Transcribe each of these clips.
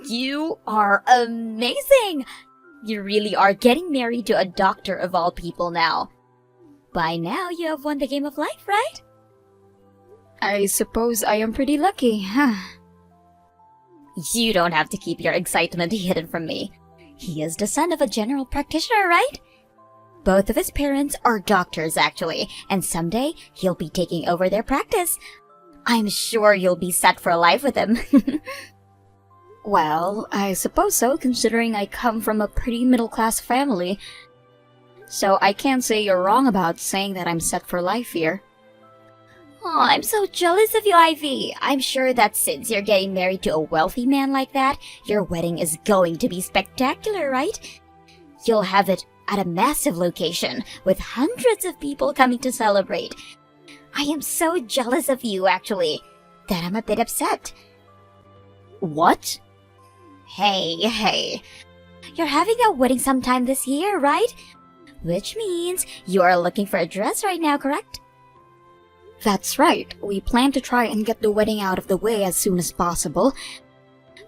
You are amazing! You really are getting married to a doctor of all people now. By now, you have won the game of life, right? I suppose I am pretty lucky, huh? You don't have to keep your excitement hidden from me. He is the son of a general practitioner, right? Both of his parents are doctors, actually, and someday he'll be taking over their practice. I'm sure you'll be set for life with him. Well, I suppose so, considering I come from a pretty middle-class family. So I can't say you're wrong about saying that I'm set for life here. Oh, I'm so jealous of you, Ivy. I'm sure that since you're getting married to a wealthy man like that, your wedding is going to be spectacular, right? You'll have it at a massive location, with hundreds of people coming to celebrate. I am so jealous of you, actually, that I'm a bit upset. What? Hey. You're having a wedding sometime this year, right? Which means you are looking for a dress right now, correct? That's right. We plan to try and get the wedding out of the way as soon as possible.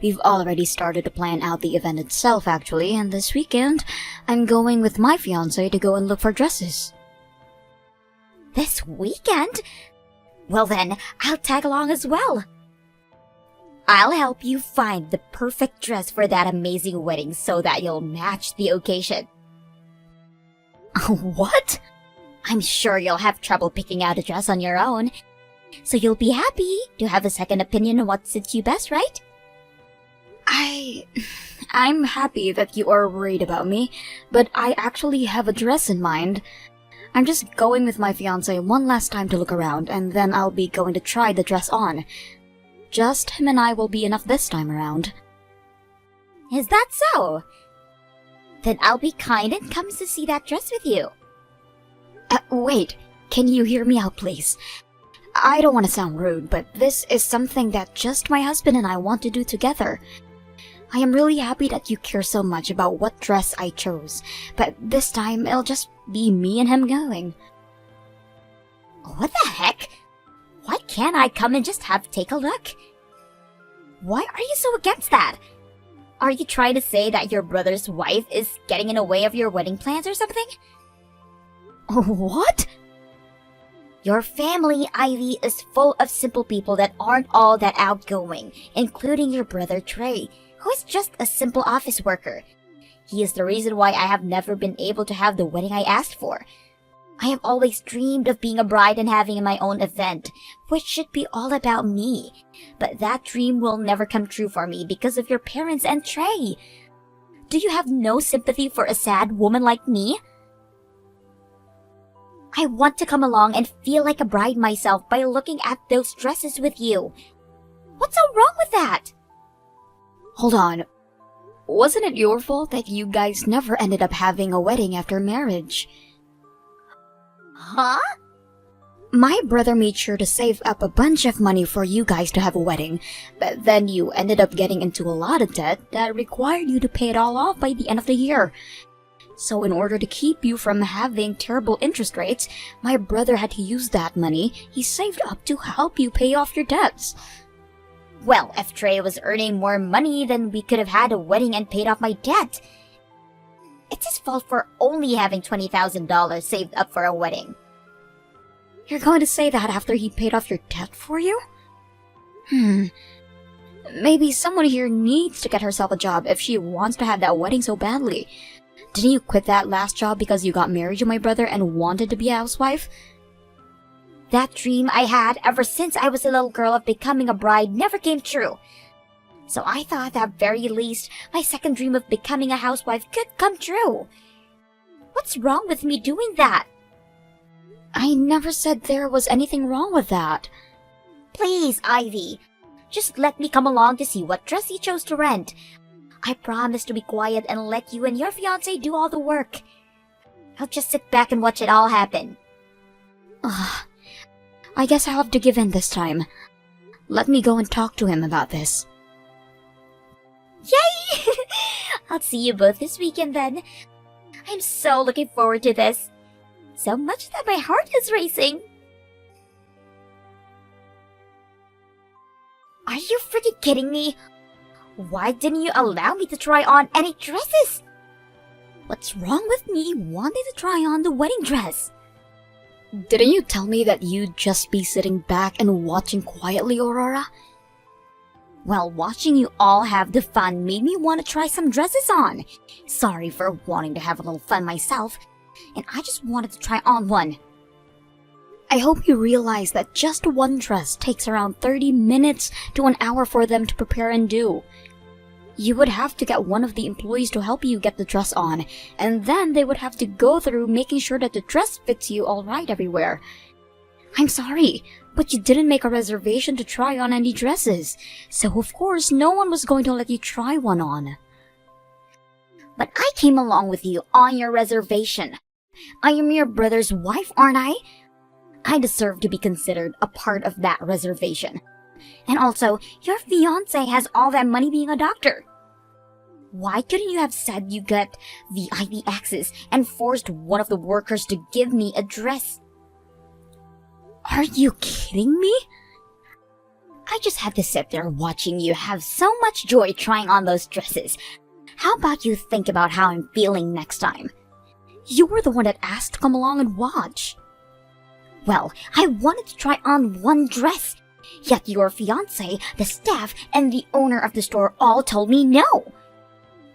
We've already started to plan out the event itself, actually, and this weekend, I'm going with my fiancé to go and look for dresses. This weekend? Well then, I'll tag along as well. I'll help you find the perfect dress for that amazing wedding so that you'll match the occasion. What? I'm sure you'll have trouble picking out a dress on your own, so you'll be happy to have a second opinion on what suits you best, right? I'm happy that you are worried about me, but I actually have a dress in mind. I'm just going with my fiancé one last time to look around, and then I'll be going to try the dress on. Just him and I will be enough this time around. Is that so? Then I'll be kind and come to see that dress with you. Wait, can you hear me out, please? I don't want to sound rude, but this is something that just my husband and I want to do together. I am really happy that you care so much about what dress I chose, but this time it'll just be me and him going. What the heck? Why can't I come and just take a look? Why are you so against that? Are you trying to say that your brother's wife is getting in the way of your wedding plans or something? What? Your family, Ivy, is full of simple people that aren't all that outgoing, including your brother Trey, who is just a simple office worker. He is the reason why I have never been able to have the wedding I asked for. I have always dreamed of being a bride and having my own event, which should be all about me. But that dream will never come true for me because of your parents and Trey. Do you have no sympathy for a sad woman like me? I want to come along and feel like a bride myself by looking at those dresses with you. What's so wrong with that? Hold on. Wasn't it your fault that you guys never ended up having a wedding after marriage? Huh? My brother made sure to save up a bunch of money for you guys to have a wedding, but then you ended up getting into a lot of debt that required you to pay it all off by the end of the year. So in order to keep you from having terrible interest rates, my brother had to use that money he saved up to help you pay off your debts. Well, if Trey was earning more money, then we could have had a wedding and paid off my debt. It's his fault for only having $20,000 saved up for a wedding. You're going to say that after he paid off your debt for you? Maybe someone here needs to get herself a job if she wants to have that wedding so badly. Didn't you quit that last job because you got married to my brother and wanted to be a housewife? That dream I had ever since I was a little girl of becoming a bride never came true. So I thought at very least my second dream of becoming a housewife could come true. What's wrong with me doing that? I never said there was anything wrong with that. Please, Ivy. Just let me come along to see what dress you chose to rent. I promise to be quiet and let you and your fiancé do all the work. I'll just sit back and watch it all happen. I guess I'll have to give in this time. Let me go and talk to him about this. Yay! I'll see you both this weekend then. I'm so looking forward to this. So much that my heart is racing. Are you freaking kidding me? Why didn't you allow me to try on any dresses? What's wrong with me wanting to try on the wedding dress? Didn't you tell me that you'd just be sitting back and watching quietly, Aurora? Well, watching you all have the fun made me want to try some dresses on. Sorry for wanting to have a little fun myself, and I just wanted to try on one. I hope you realize that just one dress takes around 30 minutes to an hour for them to prepare and do. You would have to get one of the employees to help you get the dress on, and then they would have to go through making sure that the dress fits you all right everywhere. I'm sorry, but you didn't make a reservation to try on any dresses, so of course no one was going to let you try one on. But I came along with you on your reservation. I am your brother's wife, aren't I? I deserve to be considered a part of that reservation. And also, your fiancé has all that money being a doctor. Why couldn't you have said you got VIP access and forced one of the workers to give me a dress? Are you kidding me? I just had to sit there watching you have so much joy trying on those dresses. How about you think about how I'm feeling next time? You were the one that asked to come along and watch. Well, I wanted to try on one dress. Yet your fiancé, the staff, and the owner of the store all told me no.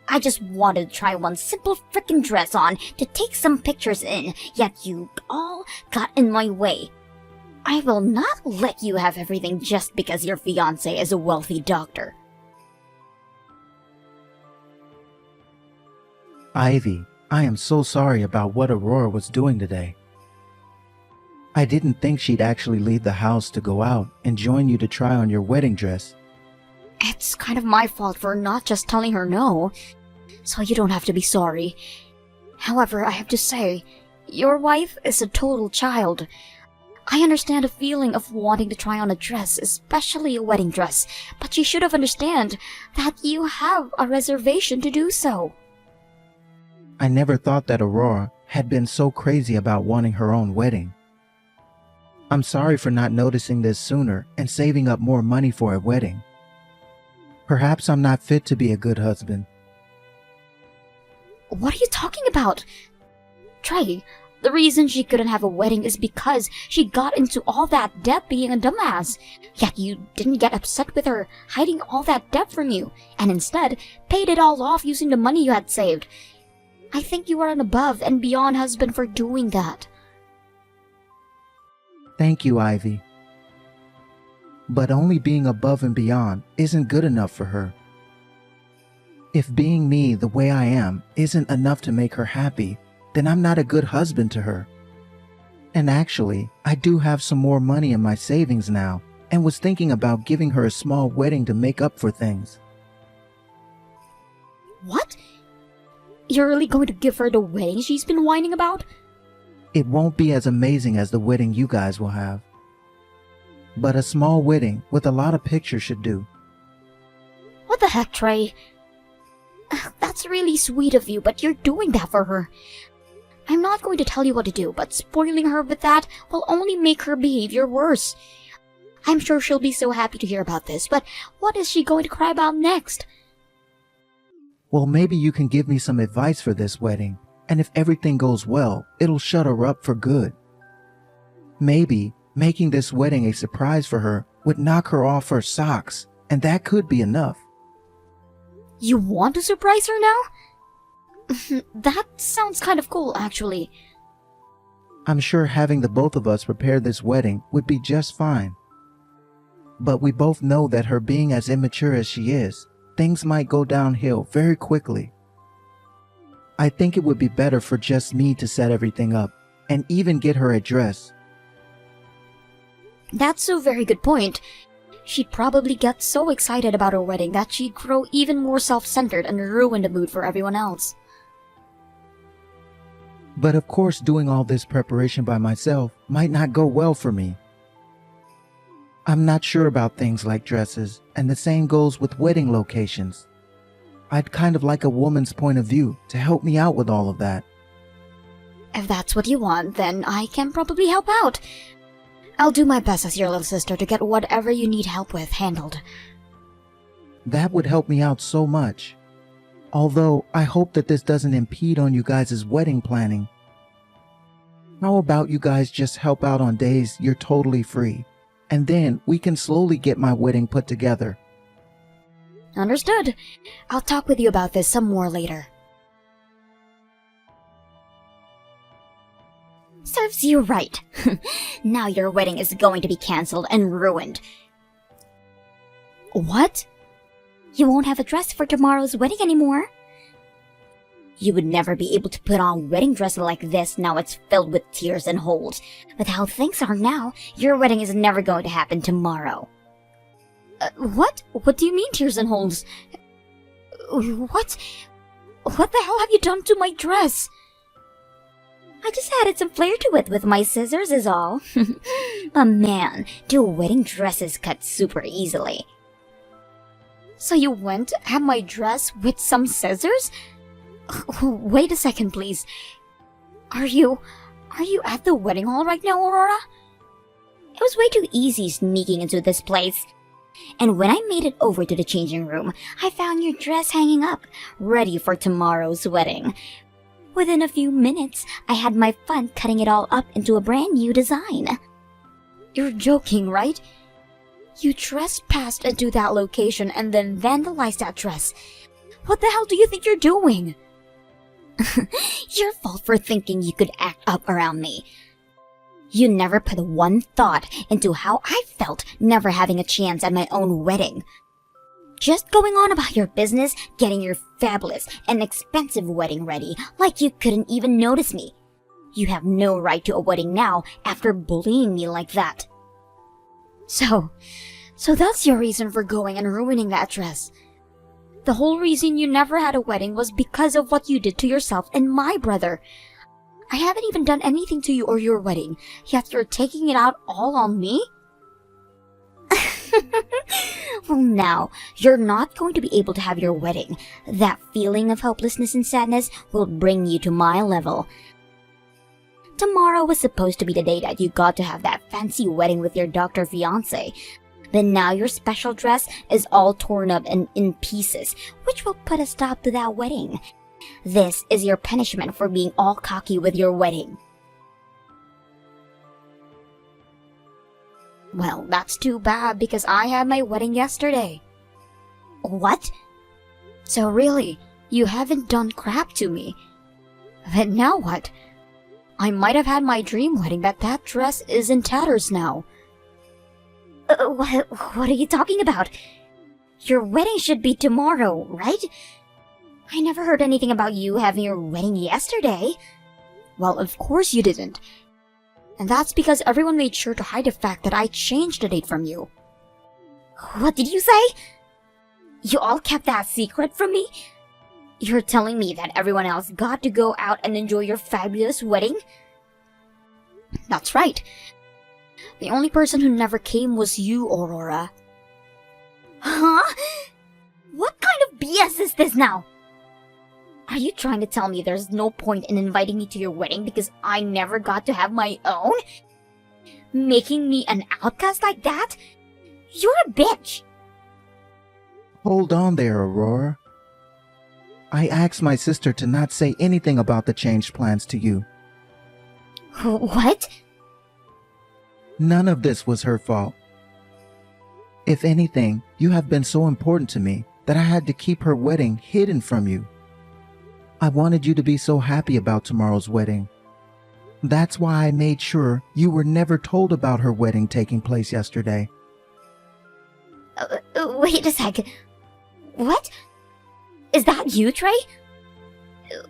I just wanted to try one simple frickin' dress on to take some pictures in, yet you all got in my way. I will not let you have everything just because your fiancé is a wealthy doctor. Ivy, I am so sorry about what Aurora was doing today. I didn't think she'd actually leave the house to go out and join you to try on your wedding dress. It's kind of my fault for not just telling her no, so you don't have to be sorry. However, I have to say, your wife is a total child. I understand the feeling of wanting to try on a dress, especially a wedding dress, but you should have understand that you have a reservation to do so. I never thought that Aurora had been so crazy about wanting her own wedding. I'm sorry for not noticing this sooner and saving up more money for a wedding. Perhaps I'm not fit to be a good husband. What are you talking about? Trey, the reason she couldn't have a wedding is because she got into all that debt being a dumbass. Yet you didn't get upset with her hiding all that debt from you, and instead paid it all off using the money you had saved. I think you are an above and beyond husband for doing that. Thank you, Ivy. But only being above and beyond isn't good enough for her. If being me the way I am isn't enough to make her happy, then I'm not a good husband to her. And actually, I do have some more money in my savings now and was thinking about giving her a small wedding to make up for things. What? You're really going to give her the wedding she's been whining about? It won't be as amazing as the wedding you guys will have. But a small wedding with a lot of pictures should do. What the heck, Trey? That's really sweet of you, but you're doing that for her. I'm not going to tell you what to do, but spoiling her with that will only make her behavior worse. I'm sure she'll be so happy to hear about this, but what is she going to cry about next? Well, maybe you can give me some advice for this wedding, and if everything goes well, it'll shut her up for good. Maybe making this wedding a surprise for her would knock her off her socks, and that could be enough. You want to surprise her now? That sounds kind of cool, actually. I'm sure having the both of us prepare this wedding would be just fine. But we both know that her being as immature as she is, things might go downhill very quickly. I think it would be better for just me to set everything up, and even get her a dress. That's a very good point. She'd probably get so excited about her wedding that she'd grow even more self-centered and ruin the mood for everyone else. But of course, doing all this preparation by myself might not go well for me. I'm not sure about things like dresses, and the same goes with wedding locations. I'd kind of like a woman's point of view to help me out with all of that. If that's what you want, then I can probably help out. I'll do my best as your little sister to get whatever you need help with handled. That would help me out so much. Although, I hope that this doesn't impede on you guys' wedding planning. How about you guys just help out on days you're totally free? And then we can slowly get my wedding put together. Understood. I'll talk with you about this some more later. Serves you right. Now your wedding is going to be cancelled and ruined. What? You won't have a dress for tomorrow's wedding anymore. You would never be able to put on a wedding dress like this now it's filled with tears and holes. With how things are now, your wedding is never going to happen tomorrow. What? What do you mean tears and holes? What? What the hell have you done to my dress? I just added some flair to it with my scissors is all. A man, do wedding dresses cut super easily. So you went to have my dress with some scissors? Wait a second, please. Are you at the wedding hall right now, Aurora? It was way too easy sneaking into this place. And when I made it over to the changing room, I found your dress hanging up, ready for tomorrow's wedding. Within a few minutes, I had my fun cutting it all up into a brand new design. You're joking, right? You trespassed into that location and then vandalized that dress. What the hell do you think you're doing? Your fault for thinking you could act up around me. You never put one thought into how I felt never having a chance at my own wedding. Just going on about your business, getting your fabulous and expensive wedding ready, like you couldn't even notice me. You have no right to a wedding now after bullying me like that. So that's your reason for going and ruining that dress. The whole reason you never had a wedding was because of what you did to yourself and my brother. I haven't even done anything to you or your wedding, yet you're taking it out all on me? Well, now, you're not going to be able to have your wedding. That feeling of hopelessness and sadness will bring you to my level. Tomorrow was supposed to be the day that you got to have that fancy wedding with your doctor fiancé. Then now your special dress is all torn up and in pieces, which will put a stop to that wedding. This is your punishment for being all cocky with your wedding. Well, that's too bad because I had my wedding yesterday. What? So really, you haven't done crap to me. Then now what? I might have had my dream wedding, but that dress is in tatters now. What are you talking about? Your wedding should be tomorrow, right? I never heard anything about you having your wedding yesterday. Well, of course you didn't. And that's because everyone made sure to hide the fact that I changed the date from you. What did you say? You all kept that secret from me? You're telling me that everyone else got to go out and enjoy your fabulous wedding? That's right. The only person who never came was you, Aurora. Huh? What kind of BS is this now? Are you trying to tell me there's no point in inviting me to your wedding because I never got to have my own? Making me an outcast like that? You're a bitch! Hold on there, Aurora. I asked my sister to not say anything about the changed plans to you. What? None of this was her fault. If anything, you have been so important to me that I had to keep her wedding hidden from you. I wanted you to be so happy about tomorrow's wedding. That's why I made sure you were never told about her wedding taking place yesterday. Wait a sec. What? Is that you, Trey?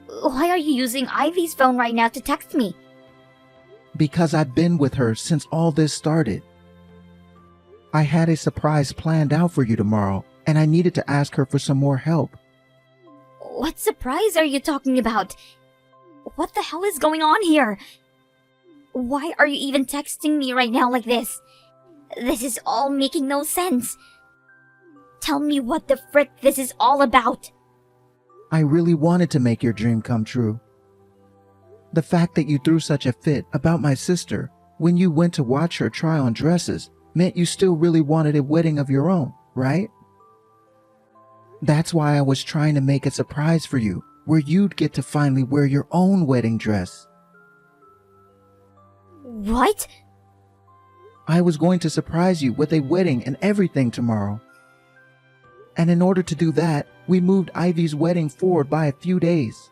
Why are you using Ivy's phone right now to text me? Because I've been with her since all this started. I had a surprise planned out for you tomorrow, and I needed to ask her for some more help. What surprise are you talking about? What the hell is going on here? Why are you even texting me right now like this? This is all making no sense. Tell me what the frick this is all about. I really wanted to make your dream come true. The fact that you threw such a fit about my sister when you went to watch her try on dresses meant you still really wanted a wedding of your own, right? That's why I was trying to make a surprise for you, where you'd get to finally wear your own wedding dress. What? I was going to surprise you with a wedding and everything tomorrow. And in order to do that, we moved Ivy's wedding forward by a few days.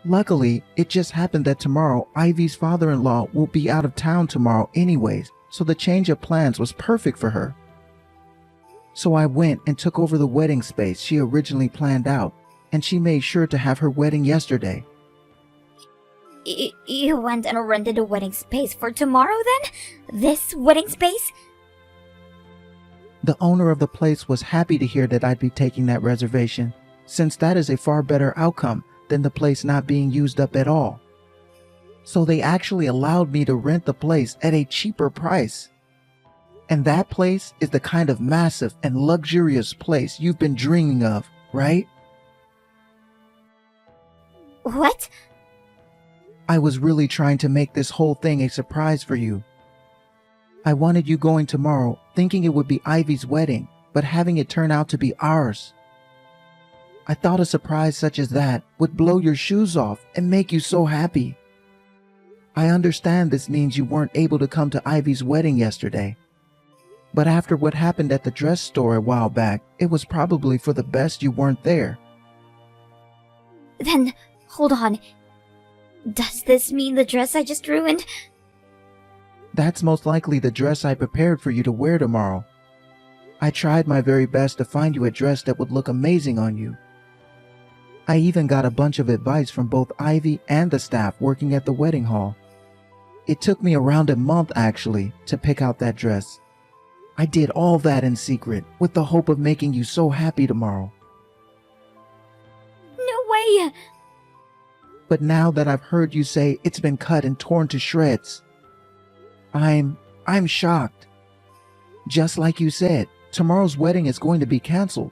Luckily, it just happened that tomorrow Ivy's father-in-law will be out of town tomorrow anyways, so the change of plans was perfect for her. So I went and took over the wedding space she originally planned out, and she made sure to have her wedding yesterday. You went and rented a wedding space for tomorrow then? This wedding space? The owner of the place was happy to hear that I'd be taking that reservation, since that is a far better outcome than the place not being used up at all. So they actually allowed me to rent the place at a cheaper price. And that place is the kind of massive and luxurious place you've been dreaming of, right? What? I was really trying to make this whole thing a surprise for you. I wanted you going tomorrow, thinking it would be Ivy's wedding, but having it turn out to be ours. I thought a surprise such as that would blow your shoes off and make you so happy. I understand this means you weren't able to come to Ivy's wedding yesterday. But after what happened at the dress store a while back, it was probably for the best you weren't there. Then, hold on. Does this mean the dress I just ruined? That's most likely the dress I prepared for you to wear tomorrow. I tried my very best to find you a dress that would look amazing on you. I even got a bunch of advice from both Ivy and the staff working at the wedding hall. It took me around a month actually to pick out that dress. I did all that in secret with the hope of making you so happy tomorrow. No way! But now that I've heard you say it's been cut and torn to shreds, I'm shocked. Just like you said, tomorrow's wedding is going to be canceled.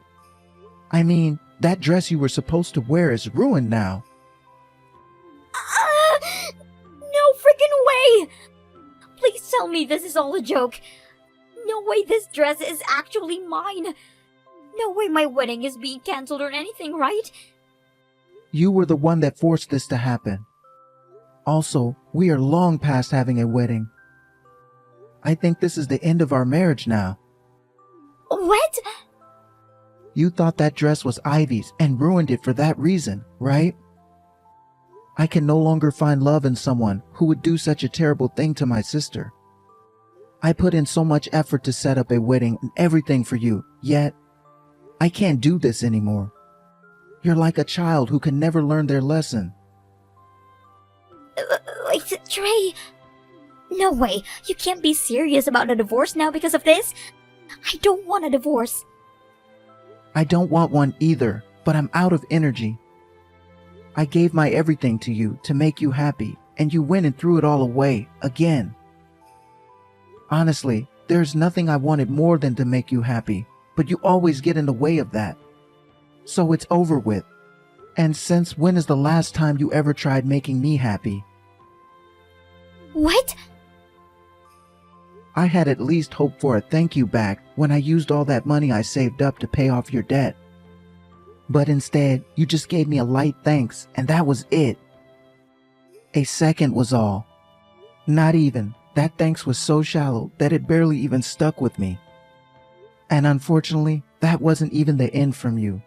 I mean, that dress you were supposed to wear is ruined now. No freaking way! Please tell me this is all a joke. No way this dress is actually mine. No way my wedding is being cancelled or anything, right? You were the one that forced this to happen. Also, we are long past having a wedding. I think this is the end of our marriage now. What? You thought that dress was Ivy's and ruined it for that reason, right? I can no longer find love in someone who would do such a terrible thing to my sister. I put in so much effort to set up a wedding and everything for you, yet I can't do this anymore. You're like a child who can never learn their lesson. Wait, Trey. No way. You can't be serious about a divorce now because of this. I don't want a divorce. I don't want one either, but I'm out of energy. I gave my everything to you to make you happy, and you went and threw it all away, again. Honestly, there's nothing I wanted more than to make you happy, but you always get in the way of that. So it's over with. And since when is the last time you ever tried making me happy? What? I had at least hoped for a thank you back when I used all that money I saved up to pay off your debt. But instead, you just gave me a light thanks, and that was it. A second was all. Not even. That thanks was so shallow that it barely even stuck with me. And unfortunately, that wasn't even the end from you.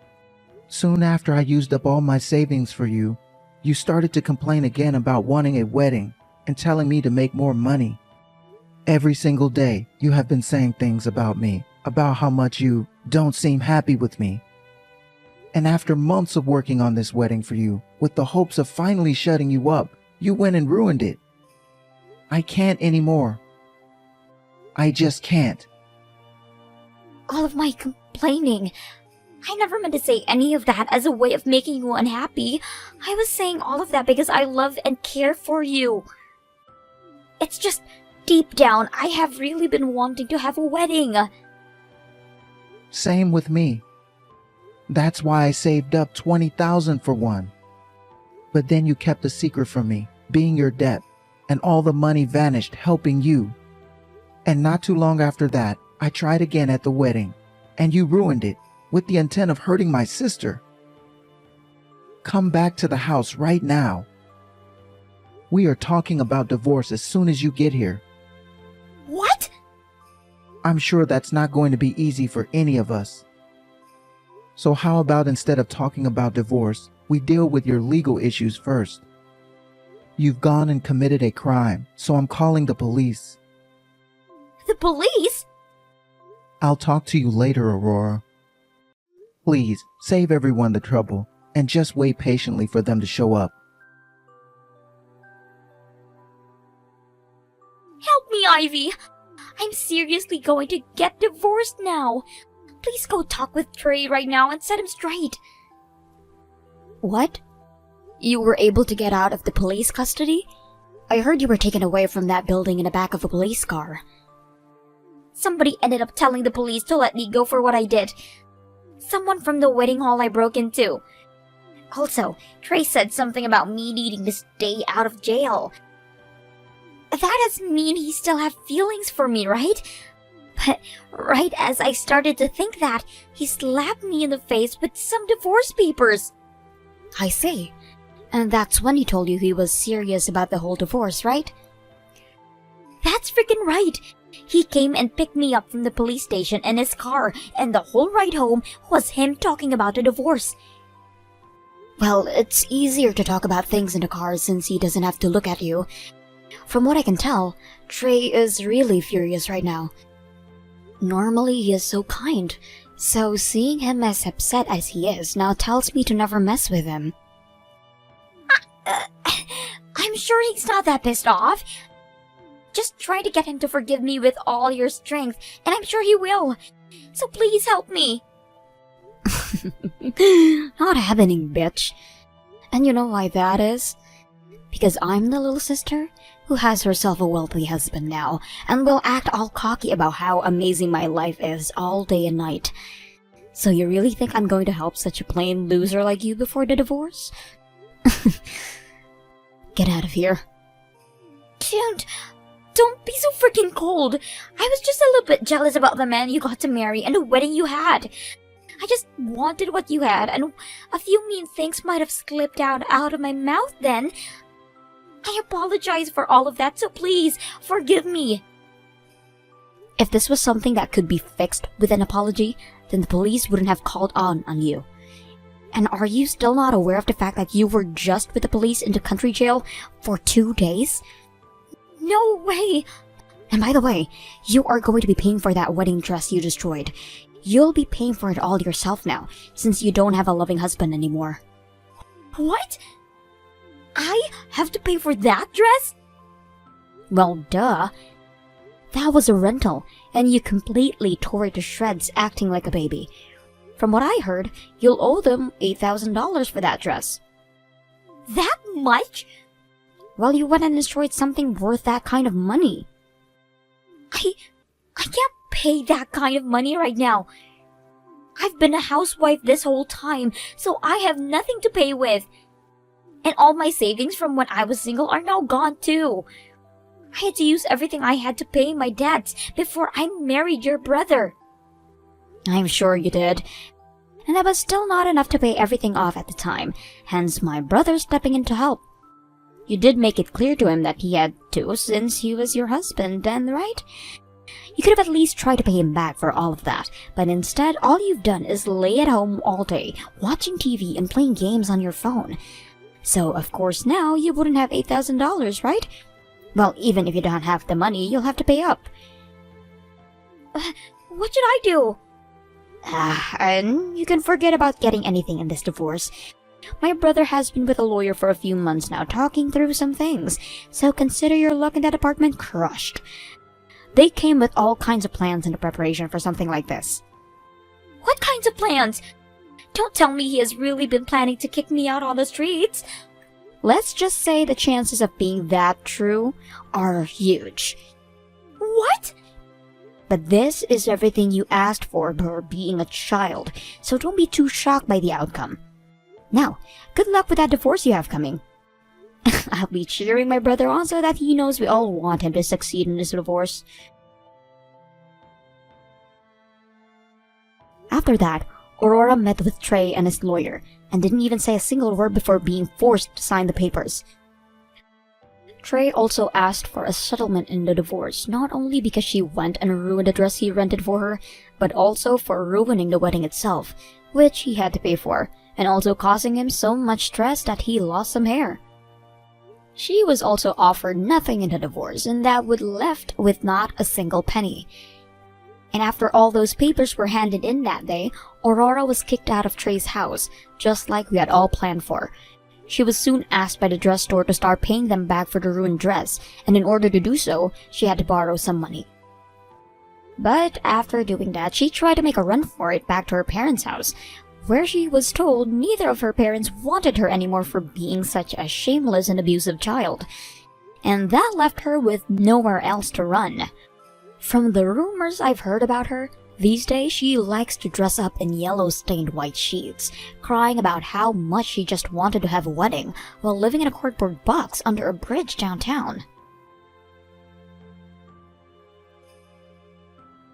Soon after I used up all my savings for you, you started to complain again about wanting a wedding and telling me to make more money. Every single day, you have been saying things about me, about how much you don't seem happy with me. And after months of working on this wedding for you, with the hopes of finally shutting you up, you went and ruined it. I can't anymore. I just can't. All of my complaining. I never meant to say any of that as a way of making you unhappy. I was saying all of that because I love and care for you. It's just, deep down, I have really been wanting to have a wedding. Same with me. That's why I saved up $20,000 for one. But then you kept a secret from me, being your debt, and all the money vanished helping you. And not too long after that, I tried again at the wedding, and you ruined it, with the intent of hurting my sister. Come back to the house right now. We are talking about divorce as soon as you get here. What? I'm sure that's not going to be easy for any of us. So how about instead of talking about divorce, we deal with your legal issues first? You've gone and committed a crime, so I'm calling the police. The police? I'll talk to you later, Aurora. Please, save everyone the trouble, and just wait patiently for them to show up. Help me, Ivy. I'm seriously going to get divorced now. Please go talk with Trey right now and set him straight. What? You were able to get out of the police custody? I heard you were taken away from that building in the back of a police car. Somebody ended up telling the police to let me go for what I did. Someone from the wedding hall I broke into. Also, Trey said something about me needing to stay out of jail. That doesn't mean he still have feelings for me, right? But right as I started to think that, he slapped me in the face with some divorce papers. I see. And that's when he told you he was serious about the whole divorce, right? That's freaking right. He came and picked me up from the police station in his car, and the whole ride home was him talking about the divorce. Well, it's easier to talk about things in the car since he doesn't have to look at you. From what I can tell, Trey is really furious right now. Normally he is so kind, so seeing him as upset as he is now tells me to never mess with him. I'm sure he's not that pissed off. Just try to get him to forgive me with all your strength, and I'm sure he will. So please help me. Not happening, bitch. And you know why that is? Because I'm the little sister who has herself a wealthy husband now, and will act all cocky about how amazing my life is all day and night. So you really think I'm going to help such a plain loser like you before the divorce? Get out of here. Don't be so freaking cold. I was just a little bit jealous about the man you got to marry and the wedding you had. I just wanted what you had, and a few mean things might have slipped out of my mouth then. I apologize for all of that, so please, forgive me. If this was something that could be fixed with an apology, then the police wouldn't have called on you. And are you still not aware of the fact that you were just with the police in the country jail for 2 days? No way! And by the way, you are going to be paying for that wedding dress you destroyed. You'll be paying for it all yourself now, since you don't have a loving husband anymore. What? I have to pay for that dress? Well, duh. That was a rental, and you completely tore it to shreds acting like a baby. From what I heard, you'll owe them $8,000 for that dress. That much? Well, you went and destroyed something worth that kind of money. I can't pay that kind of money right now. I've been a housewife this whole time, so I have nothing to pay with. And all my savings from when I was single are now gone too. I had to use everything I had to pay my debts before I married your brother. I'm sure you did. And that was still not enough to pay everything off at the time, hence my brother stepping in to help. You did make it clear to him that he had to since he was your husband then, right? You could have at least tried to pay him back for all of that, but instead all you've done is lay at home all day, watching TV and playing games on your phone. So of course now you wouldn't have $8,000, right? Well, even if you don't have the money, you'll have to pay up. What should I do? And you can forget about getting anything in this divorce. My brother has been with a lawyer for a few months now, talking through some things, so consider your luck in that apartment crushed. They came with all kinds of plans in the preparation for something like this. What kinds of plans? Don't tell me he has really been planning to kick me out on the streets. Let's just say the chances of being that true are huge. What? But this is everything you asked for being a child, so don't be too shocked by the outcome. Now, good luck with that divorce you have coming. I'll be cheering my brother on so that he knows we all want him to succeed in his divorce. After that, Aurora met with Trey and his lawyer, and didn't even say a single word before being forced to sign the papers. Trey also asked for a settlement in the divorce, not only because she went and ruined the dress he rented for her, but also for ruining the wedding itself, which he had to pay for, and also causing him so much stress that he lost some hair. She was also offered nothing in the divorce, and that would left with not a single penny. And after all those papers were handed in that day, Aurora was kicked out of Trey's house, just like we had all planned for. She was soon asked by the dress store to start paying them back for the ruined dress, and in order to do so, she had to borrow some money. But after doing that, she tried to make a run for it back to her parents' house, where she was told neither of her parents wanted her anymore for being such a shameless and abusive child. And that left her with nowhere else to run. From the rumors I've heard about her, these days she likes to dress up in yellow-stained white sheets, crying about how much she just wanted to have a wedding while living in a cardboard box under a bridge downtown.